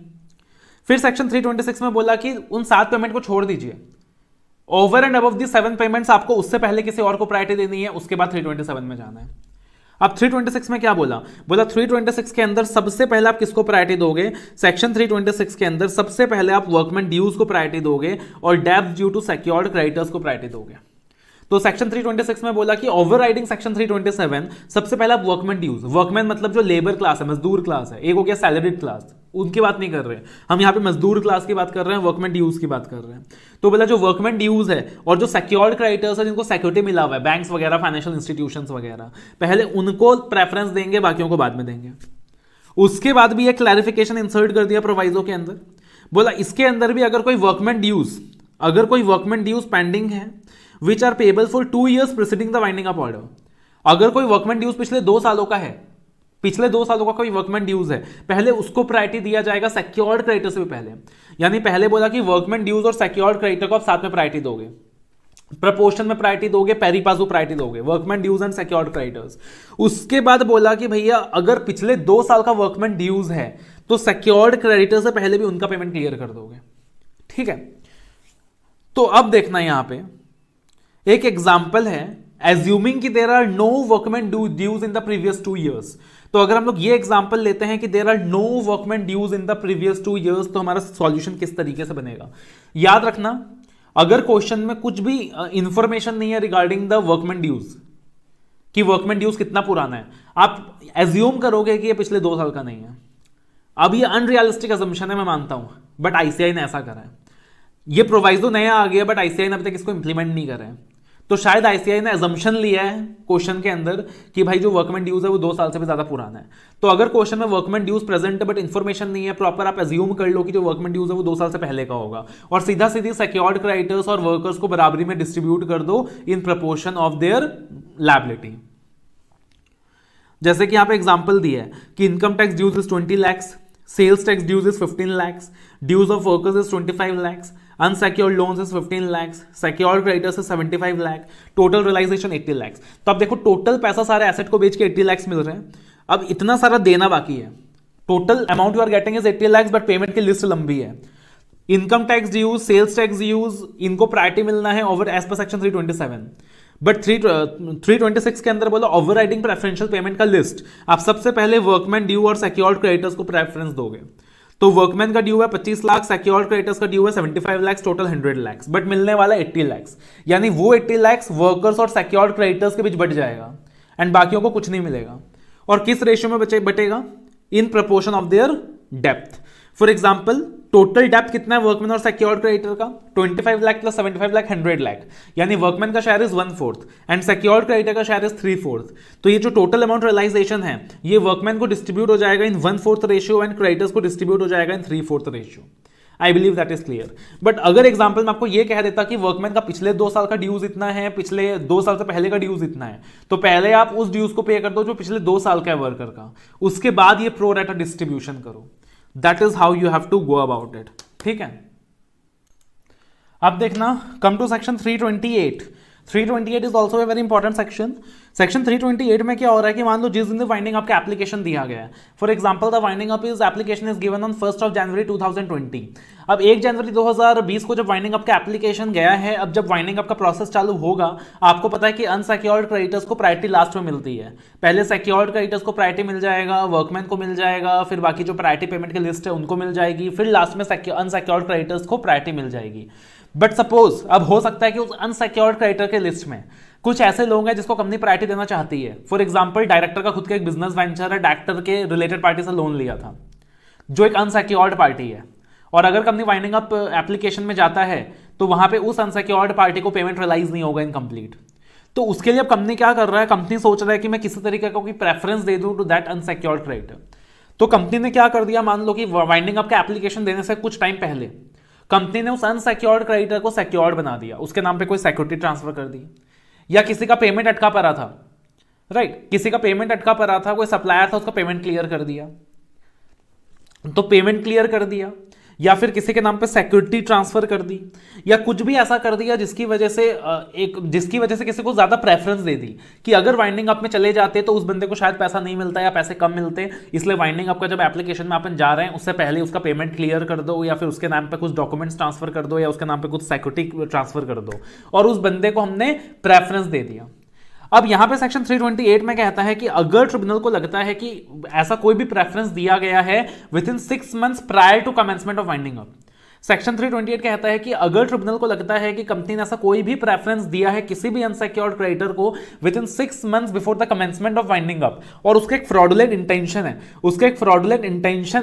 फिर सेक्शन 326 में बोला कि उन 7 पेमेंट को छोड़ दीजिए, over and above the 7 payments आपको उससे पहले किसी और को प्रायोरिटी देनी है, उसके बाद 327 में जाना है। अब 326 में क्या बोला? बोला 326 के अंदर सबसे पहले आप किसको प्रायोरिटी दोगे? सेक्शन 326 के अंदर सबसे पहले आप वर्कमैन ड्यूज को प्रायोरिटी दोगे और डेब्ट ड्यू टू सिक्योर्ड क्रेडिटर्स को प्रायोरिटी दोगे। तो सेक्शन 326 में बोला कि ओवरराइडिंग सेक्शन 327 सबसे पहला वर्कमैन ड्यूज, वर्कमैन मतलब जो लेबर क्लास है, मजदूर क्लास है, एक हो गया सैलरीड क्लास, उनकी बात नहीं कर रहे हैं हम यहाँ पे, मजदूर क्लास की बात कर रहे हैं, वर्कमैन ड्यूज की बात कर रहे हैं। तो बोला जो वर्कमैन ड्यूज है और जो सिक्योर्ड क्रेडिटर्स है जिनको सिक्योरिटी मिला हुआ है, बैंक्स वगैरह, फाइनेंशियल इंस्टीट्यूशंस वगैरह, पहले उनको प्रेफरेंस देंगे, बाकियों को बाद में देंगे। उसके बाद भी एक क्लैरिफिकेशन इंसर्ट कर दिया प्रोवाइजो के अंदर, बोला इसके अंदर भी अगर कोई वर्कमैन ड्यूज पेंडिंग है which are payable for 2 years preceding the winding up order, अगर कोई वर्कमैन ड्यूज पिछले 2 सालों का है, पिछले 2 सालों का कोई वर्कमैन ड्यूज है, पहले उसको प्रायोरिटी दिया जाएगा सिक्योर्ड क्रेडिटर से भी पहले। यानी पहले बोला कि वर्कमैन ड्यूज और सिक्योर्ड क्रेडिटर को आप साथ में प्रायोरिटी दोगे, प्रपोर्शन में प्रायोरिटी दोगे, पेरी पासू प्रायोरिटी दोगे, workman dues and secured creditors. उसके बाद बोला कि भैया अगर पिछले 2 साल का वर्कमैन ड्यूज है तो सिक्योर्ड क्रेडिटर से पहले भी उनका पेमेंट क्लियर कर दोगे। ठीक है, तो अब देखना यहां पे एक एग्जाम्पल है, एज्यूमिंग कि there are no workman dues in the previous 2 years। तो अगर हम लोग ये एग्जाम्पल लेते हैं कि there are no workman dues in the previous 2 years, तो हमारा सॉल्यूशन किस तरीके से बनेगा? याद रखना, अगर क्वेश्चन में कुछ भी इंफॉर्मेशन नहीं है रिगार्डिंग द वर्कमैन ड्यूज कि वर्कमैन ड्यूज कितना पुराना है, आप एज्यूम करोगे कि ये पिछले 2 साल का नहीं है। अब ये अनरियलिस्टिक अजम्पशन है, मैं मानता हूं, बट आईसीआई ने ऐसा करा है। ये प्रोवाइजो नया आ गया बट आईसीआई ने अभी तक इसको इंप्लीमेंट नहीं करा है, तो शायद आईसीआई ने अजम्पशन लिया है क्वेश्चन के अंदर कि भाई जो वर्कमैन ड्यूज है वो 2 साल से भी ज्यादा पुराना है। तो अगर क्वेश्चन में वर्कमैन ड्यूज प्रेजेंट है बट इंफॉर्मेशन नहीं है प्रॉपर, आप एज्यूम कर लो कि जो वर्कमैन ड्यूज है वो 2 साल से पहले का होगा, और सीधा सीधी सिक्योर्ड क्रेडिटर्स और वर्कर्स को बराबरी में डिस्ट्रीब्यूट कर दो in proportion of their liability. जैसे कि यहाँ पे एग्जांपल दिया है कि income tax dues is 20 lakhs, sales tax dues is 15 lakhs, dues of workers is 25 lakhs, unsecured loans is 15 lakhs, secured creditors is 75 lakh, total realisation 80 lakhs। तो अब देखो टोटल पैसा सारे एसेट को बेच के 80 lakhs मिल रहे हैं, अब इतना सारा देना बाकी है। Total amount you are getting is 80 lakhs, but payment की लिस्ट लंबी है। Income tax dues, sales tax dues, इनको प्रायोरिटी मिलना है over as per section 327, but 326 के अंदर बोला ओवर राइडिंग प्रेफरेंशियल पेमेंट का लिस्ट। आप सबसे पहले वर्कमैन ड्यू और सिक्योर्ड क्रेडिटर्स को प्रेफरेंस दोगे। तो वर्कमैन का ड्यू है 25 लाख, सिक्योर्ड क्रेडिटर्स का ड्यू है 75 लाख, टोटल 100 lakhs, बट मिलने वाला 80 lakhs। यानी वो 80 lakhs वर्कर्स और सिक्योर्ड क्रेडिटर्स के बीच बट जाएगा एंड बाकियों को कुछ नहीं मिलेगा। और किस रेशियो में बटेगा? In proportion of their depth. For example total depth कितना है वर्कमैन और सिक्योर्ड क्रेडिटर का? 25 लाख प्लस 75 लाख 100 लाख, यानी वर्कमैन का share is 1/4 and secured creditor का शेयर इज 3/4। तो ये जो टोटल अमाउंट रियलाइजेशन है ये वर्कमैन को डिस्ट्रीब्यूट हो जाएगा इन 1/4 रेशियो एंड क्रेडिटर्स को डिस्ट्रीब्यूट हो जाएगा इन 3/4 ratio. I believe that is clear. But अगर एग्जाम्पल में आपको ये कह देता कि वर्कमैन का पिछले 2 साल का ड्यूज इतना है, पिछले 2 साल से पहले का ड्यूज इतना है, तो पहले आप उस ड्यूज को पे कर दो जो पिछले 2 साल का है वर्कर का, उसके बाद ये प्रो रेटा डिस्ट्रीब्यूशन करो। That is how you have to go about it. ठीक है, अब देखना, come to section 328। 328 is also a very important section. Section 328 में क्या हो रहा है कि मान लो जिस दिन वाइंडिंग अप का एप्लीकेशन दिया गया है, for example the winding up is application is given on 1 जनवरी 2020। अब 1 जनवरी 2020 को जब वाइंडिंग अप का एप्लीकेशन गया है, अब जब वाइंडिंग अप का प्रोसेस चालू होगा, आपको पता है कि अनसिक्योर्ड क्रेडिटर्स को प्रायोरिटी लास्ट में मिलती है। पहले सिक्योर्ड क्रेडिटर्स को प्रायोरिटी मिल जाएगा, वर्कमैन को मिल जाएगा, फिर बाकी जो प्रायोरिटी पेमेंट की लिस्ट है उनको मिल जाएगी, फिर लास्ट में अनसिक्योर्ड क्रेडिटर्स को प्रायोरिटी मिल जाएगी। बट सपोज अब हो सकता है कि उस अनसिक्योर्ड क्रेडिटर के लिस्ट में कुछ ऐसे लोग हैं जिसको कंपनी प्रायोरिटी देना चाहती है। फॉर एग्जांपल डायरेक्टर का खुद का एक बिजनेस वेंचर है, डायरेक्टर के रिलेटेड पार्टी से लोन लिया था जो एक अनसिक्योर्ड पार्टी है, और अगर कंपनी वाइंडिंग अप एप्लीकेशन में जाता है तो वहां पे उस अनसिक्योर्ड पार्टी को पेमेंट रियलाइज नहीं होगा इनकम्प्लीट। तो उसके लिए अब कंपनी क्या कर रहा है? कंपनी सोच रहा है कि मैं किसी तरीके का कोई प्रेफरेंस दे दूं टू दैट अनसिक्योर्ड क्रेडिटर। तो कंपनी ने क्या कर दिया, मान लो कि वाइंडिंग अप का एप्लीकेशन देने से कुछ टाइम पहले कंपनी ने उस अनसिक्योर्ड क्रेडिटर को सिक्योर्ड बना दिया, उसके नाम पे कोई सिक्योरिटी ट्रांसफर कर दी, या किसी का पेमेंट अटका पड़ा था, राइट, किसी का पेमेंट अटका पड़ा था, कोई सप्लायर था, उसका पेमेंट क्लियर कर दिया, तो पेमेंट क्लियर कर दिया, या फिर किसी के नाम पे सिक्योरिटी ट्रांसफर कर दी, या कुछ भी ऐसा कर दिया जिसकी वजह से किसी को ज्यादा प्रेफरेंस दे दी कि अगर वाइंडिंग अप में चले जाते तो उस बंदे को शायद पैसा नहीं मिलता या पैसे कम मिलते, इसलिए वाइंडिंग अप का जब एप्लीकेशन में अपन जा रहे हैं उससे पहले उसका पेमेंट क्लियर कर दो, या फिर उसके नाम पे कुछ डॉक्यूमेंट्स ट्रांसफर कर दो, या उसके नाम पे कुछ सिक्योरिटी ट्रांसफर कर दो, और उस बंदे को हमने प्रेफरेंस दे दिया। अब यहां पे सेक्शन 328 में कहता है कि अगर ट्रिब्यूनल को लगता है कि ऐसा कोई भी प्रेफरेंस दिया गया है within 6 months prior to commencement of winding up, section 328 कहता है कि अगर ट्रिब्यूनल को लगता है कि कंपनी ने ऐसा कोई भी प्रेफरेंस दिया है किसी भी अनसिक्योर्ड क्रेडिटर को with in 6 months before the commencement of winding up, और उसका एक फ्रॉडुलेंट इंटेंशन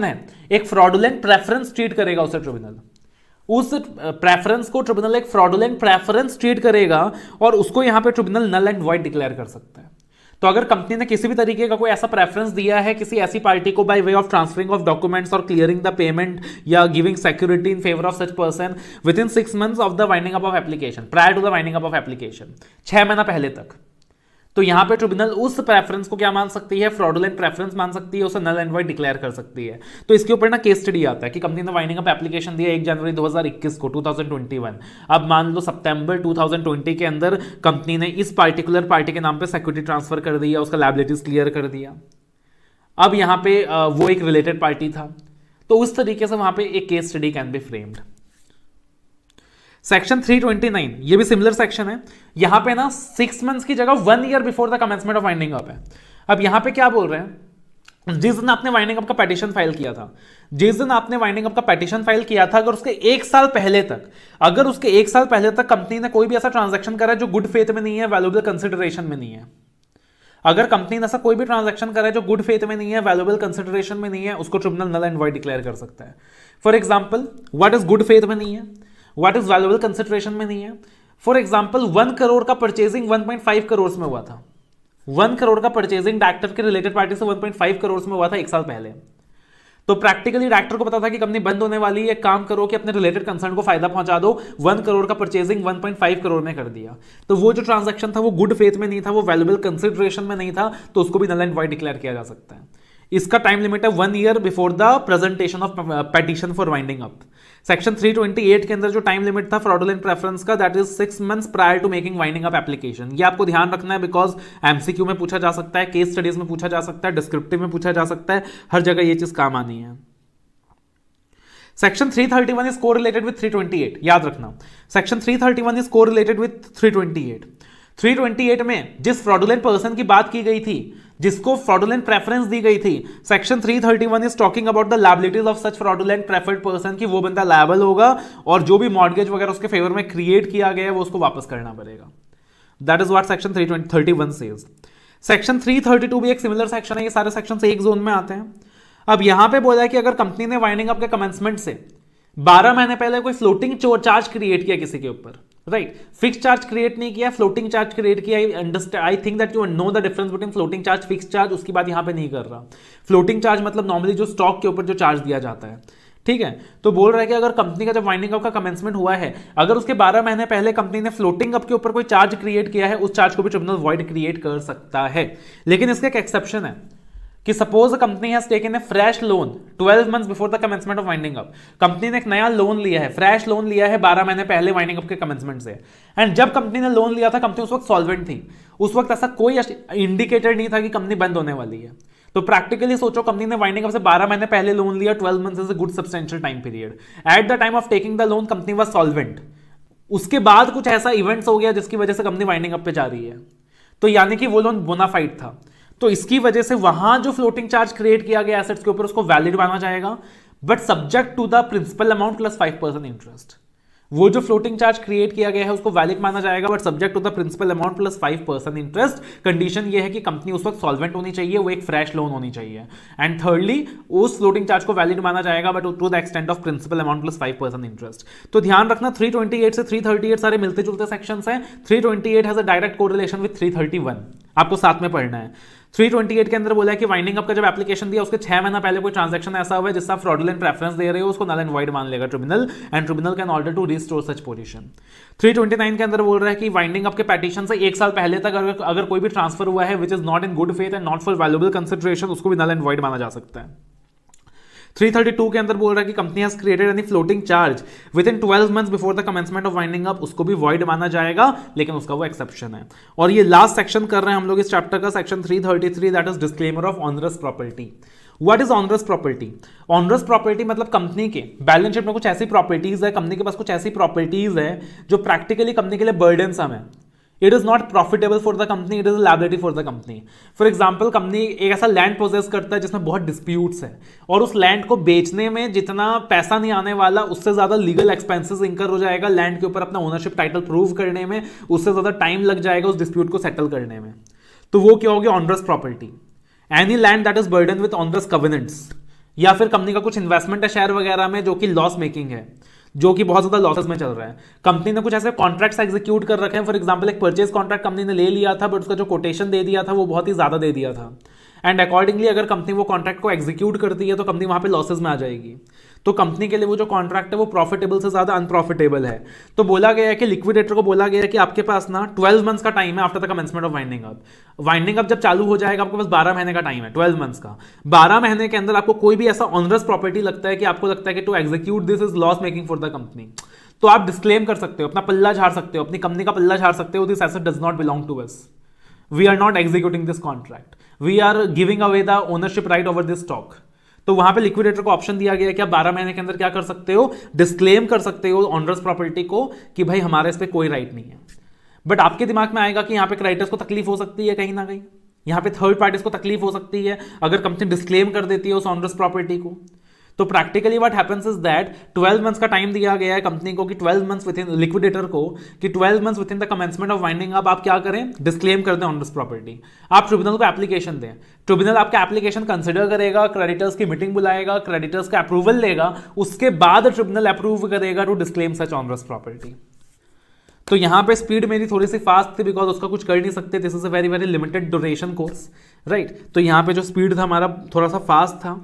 है, एक फ्रॉडुलेंट प्रेफरेंस ट्रीट करेगा उसे ट्रिब्यूनल, उस प्रेफरेंस को ट्रिब्यूनल एक फ्रॉडुलेंट प्रेफरेंस ट्रीट करेगा और उसको यहां पे tribunal null and void declare कर सकता है। तो अगर कंपनी ने किसी भी तरीके का कोई ऐसा प्रेफरेंस दिया है किसी ऐसी पार्टी को by way of transferring of documents और क्लियरिंग द पेमेंट या giving security in favour of such person within 6 months of the winding up of application, prior to the winding up of application, 6 महीना पहले तक, तो यहां पे tribunal उस preference को क्या मान सकती है? फ्रॉडुलेंट प्रेफरेंस मान सकती है, उसे नल एंड वॉइड डिक्लेयर कर सकती है। तो इसके ऊपर ना केस स्टडी आता है कि कंपनी ने वाइंडिंग अप एप्लीकेशन दिया 1 जनवरी 2021 को 2021। अब मान लो सितंबर 2020 के अंदर कंपनी ने इस पार्टिकुलर पार्टी के नाम पे सिक्योरिटी ट्रांसफर कर दिया, उसका लायबिलिटीज क्लियर कर दिया। अब यहां पे वो एक रिलेटेड पार्टी था, तो उस तरीके से वहां पे एक case study can be framed. Section 329 ये भी सिमिलर सेक्शन है, यहां पे ना 6 months की जगह 1 year before the commencement of winding up है। अब यहां पे क्या बोल रहे हैं, जिस दिन आपने वाइंडिंग अप का पेटिशन फाइल किया था, अगर उसके 1 साल पहले तक कंपनी ने कोई भी ऐसा ट्रांजैक्शन करा है जो गुड फेथ में नहीं है, वैल्यूएबल कंसिडरेशन में नहीं है, अगर कंपनी ने ऐसा कोई भी ट्रांजैक्शन करा है जो गुड फेथ में नहीं है, वैल्यूएबल कंसिडरेशन में नहीं है, उसको tribunal null and void declare कर सकता है। For example what is good faith में नहीं है, व्हाट इज वैल्यूएबल कंसिडरेशन में नहीं है। फॉर एग्जांपल 1 करोड़ का परचेजिंग 1.5 करोड़ में हुआ था, 1 करोड़ का परचेजिंग डायरेक्टर के रिलेटेड पार्टी से 1.5 करोड़ में हुआ था 1 साल पहले। तो प्रैक्टिकली डायरेक्टर को पता था कि कंपनी बंद होने वाली है, एक काम करो कि अपने रिलेटेड कंसर्न को फायदा पहुंचा दो, 1 करोड़ का परचेजिंग 1.5 करोड़ में कर दिया। तो वो जो ट्रांजैक्शन था वो गुड फेथ में नहीं था, वो वैल्यूएबल कंसिडरेशन में नहीं था, तो उसको भी नल एंड वॉइड डिक्लेयर किया जा सकता है। इसका टाइम लिमिट है 1 year before the presentation of petition for winding up. Section 328 के अंदर जो टाइम लिमिट था फ्रॉडुलेंट प्रेफरेंस का, that is 6 months prior to making winding up application. ये आपको ध्यान रखना है, बिकॉज एमसीक्यू में पूछा जा सकता है, केस स्टडीज में पूछा जा सकता है, डिस्क्रिप्टिव में पूछा जा सकता है, हर जगह ये चीज काम आनी है। सेक्शन 331 इज कोरिलेटेड विद 328, याद रखना। Section 331 is correlated with 328। 328 में जिस फ्रॉडुलेंट पर्सन की बात की गई थी, जिसको फ्रॉडुलेंट प्रेफरेंस दी गई थी, section 331 is talking about the liabilities of such fraudulent preferred person, की वो बंदा लायबल होगा और जो भी मॉर्गेज वगैरह उसके फेवर में क्रिएट किया गया है वो उसको वापस करना पड़ेगा। That is what section 331 says. Section 332 भी एक सिमिलर सेक्शन है, ये सारे सेक्शन से एक जोन में आते हैं। अब यहां पे बोला है कि अगर कंपनी ने वाइंडिंग अप के कमेंसमेंट से 12 महीने पहले कोई फ्लोटिंग चार्ज क्रिएट किया किसी के ऊपर, राइट, फिक्स चार्ज क्रिएट नहीं किया, फ्लोटिंग चार्ज क्रिएट किया। I think that you know the difference between floating charge, fix charge, उसकी बात यहां पे नहीं कर रहा। फ्लोटिंग चार्ज मतलब नॉर्मली जो स्टॉक के ऊपर जो चार्ज दिया जाता है, ठीक है। तो बोल रहा है कि अगर कंपनी का जब वाइंडिंग अप का कमेंसमेंट हुआ है, अगर उसके 12 महीने पहले कंपनी ने फ्लोटिंग अप के ऊपर कोई चार्ज क्रिएट किया है, उस चार्ज को भी ट्रिब्यूनल वॉइड क्रिएट कर सकता है। लेकिन इसका एक एक्सेप्शन है कि suppose company has taken a fresh loan 12 months before the commencement of winding up. Company ने एक नया लोन लिया है, फ्रेश लोन लिया है 12 महीने पहले वाइंडिंग अप के कमेंसमेंट से, एंड जब कंपनी ने लोन लिया था कंपनी उस वक्त सॉल्वेंट थी, उस वक्त ऐसा कोई इंडिकेटर नहीं था कि कंपनी बंद होने वाली है। तो प्रैक्टिकली सोचो, कंपनी ने वाइंडिंग अप से 12 महीने पहले लोन लिया, 12 months is a good substantial time period. Eight the time of taking the loan company was solvent. उसके बाद कुछ ऐसा इवेंट्स हो गया जिसकी वजह से कंपनी वाइंडिंग अप पे जा रही है, तो यानी कि वो लोन बोनाफाइड था। तो इसकी वजह से वहां जो फ्लोटिंग चार्ज क्रिएट किया गया एसेट्स के ऊपर उसको वैलिड माना जाएगा, but subject to the principal amount plus 5% interest. वो जो फ्लोटिंग चार्ज क्रिएट किया गया है उसको वैलिड माना जाएगा, but subject to the principal amount plus 5% interest. Condition ये है कि कंपनी उस वक्त सॉल्वेंट होनी चाहिए, वो एक फ्रेश लोन होनी चाहिए। एंड थर्डली, उस फ्लोटिंग चार्ज को वैलिड माना जाएगा, but to the extent of principal amount plus 5% interest. तो ध्यान रखना, 328 से 338 सारे मिलते जुलते सेक्शंस हैं। 328 has a direct correlation with 331, आपको साथ में पढ़ना है। 328 के अंदर बोला है कि वाइंडिंग अप का जब एप्लीकेशन दिया उसके 6 महीना पहले कोई ट्रांजैक्शन ऐसा हुआ है जिससे आप फ्रॉडुलेंट प्रेफरेंस दे रहे हो, उसको नल एंड वॉइड मान लेगा tribunal, and tribunal can order to restore such position. 329 के अंदर बोल रहा है कि वाइंडिंग अप के पेटिशन से 1 साल पहले तक अगर कोई भी ट्रांसफर हुआ है which is not in good faith and not for valuable consideration, उसको भी नल एंड वॉइड माना जा सकता है। 332 के अंदर बोल रहा है कि company has created any floating charge with in 12 months before the commencement of winding up, उसको भी वॉइड माना जाएगा, लेकिन उसका वो एक्सेप्शन है। और ये लास्ट सेक्शन कर रहे हैं हम लोग इस चैप्टर का, section 333, that is disclaimer of onerous property. What is onerous property? Onerous property मतलब कंपनी के बैलेंस शीट में कुछ ऐसी प्रॉपर्टीज है, कंपनी के पास कुछ ऐसी प्रॉपर्टीज है जो प्रैक्टिकली कंपनी के लिए बर्डनसम है। It is not profitable for the company, it is liability for the company. For example, company एक ऐसा लैंड पोजेस करता है जिसमें बहुत डिस्प्यूट्स है, और उस लैंड को बेचने में जितना पैसा नहीं आने वाला उससे ज्यादा लीगल एक्सपेंसेस इंकर हो जाएगा, लैंड के ऊपर अपना ओनरशिप टाइटल प्रूव करने में उससे ज्यादा टाइम लग जाएगा उस डिस्प्यूट को सेटल करने में। तो वो क्या होगी? Onerous property. Any land that is burden with onerous covenants, या फिर कंपनी का कुछ इन्वेस्टमेंट है शेयर वगैरह में जो कि लॉस मेकिंग है, जो कि बहुत ज्यादा लॉसेस में चल रहा है। कंपनी ने कुछ ऐसे कॉन्ट्रैक्ट्स एग्जीक्यूट कर रखे हैं, फॉर एग्जांपल एक परचेज कॉन्ट्रैक्ट कंपनी ने ले लिया था, बट उसका जो कोटेशन दे दिया था वो बहुत ही ज्यादा दे दिया था, एंड अकॉर्डिंगली अगर कंपनी वो कॉन्ट्रैक्ट को एग्जीक्यूट करती है तो कंपनी वहां पे लॉसेस में आ जाएगी। तो कंपनी के लिए वो जो कॉन्ट्रैक्ट है वो प्रॉफिटेबल से ज्यादा अनप्रॉफिटेबल है। तो बोला गया है कि लिक्विडेटर को बोला गया है कि आपके पास ना 12 मंथ्स का टाइम है after the commencement of winding up. Winding up जब चालू हो जाएगा आपके पास 12 महीने का टाइम है, 12 मंथ्स का। 12 महीने के अंदर आपको कोई भी ऐसा ऑनरस प्रॉपर्टी लगता है कि आपको लगता है कि to execute this is loss making for the company, तो आप डिस्क्लेम कर सकते हो, अपना पल्ला झाड़ सकते हो, अपनी कंपनी का पल्ला झाड़ सकते हो, this asset does not belong to us, we are not executing this contract, we are giving away the ownership right over this stock. तो वहां पे लिक्विडेटर को ऑप्शन दिया गया है कि आप 12 महीने के अंदर क्या कर सकते हो? डिस्क्लेम कर सकते हो ऑनरस प्रॉपर्टी को कि भाई हमारे इस पर कोई राइट नहीं है। बट आपके दिमाग में आएगा कि यहां पे क्रेडिटर्स को तकलीफ हो सकती है, कहीं ना कहीं यहां पे थर्ड पार्टीज को तकलीफ हो सकती है अगर कंपनी डिस्क्लेम कर देती है उस ऑनरस प्रॉपर्टी को। तो practically what happens is that 12 months का टाइम दिया गया है कंपनी को कि 12 मंथ्स विद इन लिक्विडेटर को कि 12 months with in the commencement of winding up आप क्या करें? डिस्क्लेम कर दें ऑन दिस प्रॉपर्टी। आप ट्रिब्यूनल को एप्लीकेशन दें, ट्रिब्यूनल आपका एप्लीकेशन कंसिडर करेगा, क्रेडिटर्स की मीटिंग बुलाएगा, क्रेडिटर्स का अप्रूवल लेगा, उसके बाद ट्रिब्यूनल अप्रूव करेगा to disclaim such on this property. तो यहां पे स्पीड मेरी थोड़ी सी फास्ट थी बिकॉज उसका कुछ कर नहीं सकते, this is a very very limited duration course, right. तो यहां पे जो स्पीड था हमारा थोड़ा सा फास्ट था।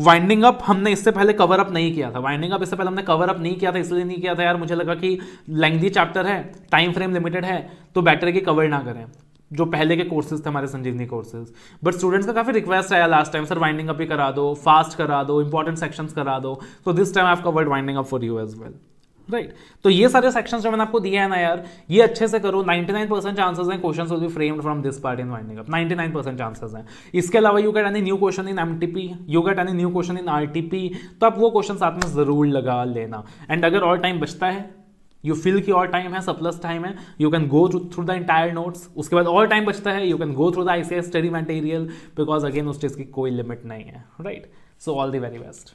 वाइंडिंग अप हमने इससे पहले कवर अप नहीं किया था, वाइंडिंग अप इससे पहले हमने कवर अप नहीं किया था, इसलिए नहीं किया था यार, मुझे लगा कि लेंथी चैप्टर है, टाइम फ्रेम लिमिटेड है, तो बेटर है कि कवर ना करें, जो पहले के कोर्सेज थे हमारे संजीवनी कोर्सेज। बट स्टूडेंट्स का काफी रिक्वेस्ट आया last time, sir winding up ही करा दो, फास्ट करा दो, इंपॉर्टेंट सेक्शंस करा दो, तो this time I have covered winding up for you as well, right. तो ये सारे सेक्शंस जो मैंने आपको दिए हैं ना यार, ये अच्छे से करो, 99% चांसेस हैं questions will be framed from this part in winding up, 99% chances हैं। इसके अलावा you get any new question in MTP, you get any new question in RTP, तो आप वो क्वेश्चन साथ में जरूर लगा लेना। एंड अगर और टाइम बचता है, यू फील की और टाइम है, सरप्लस टाइम है, you can go through the entire notes, उसके बाद और टाइम बचता है, you can go through the ICS study material, because again उस चीज़ की कोई लिमिट नहीं है, right. So all the very best.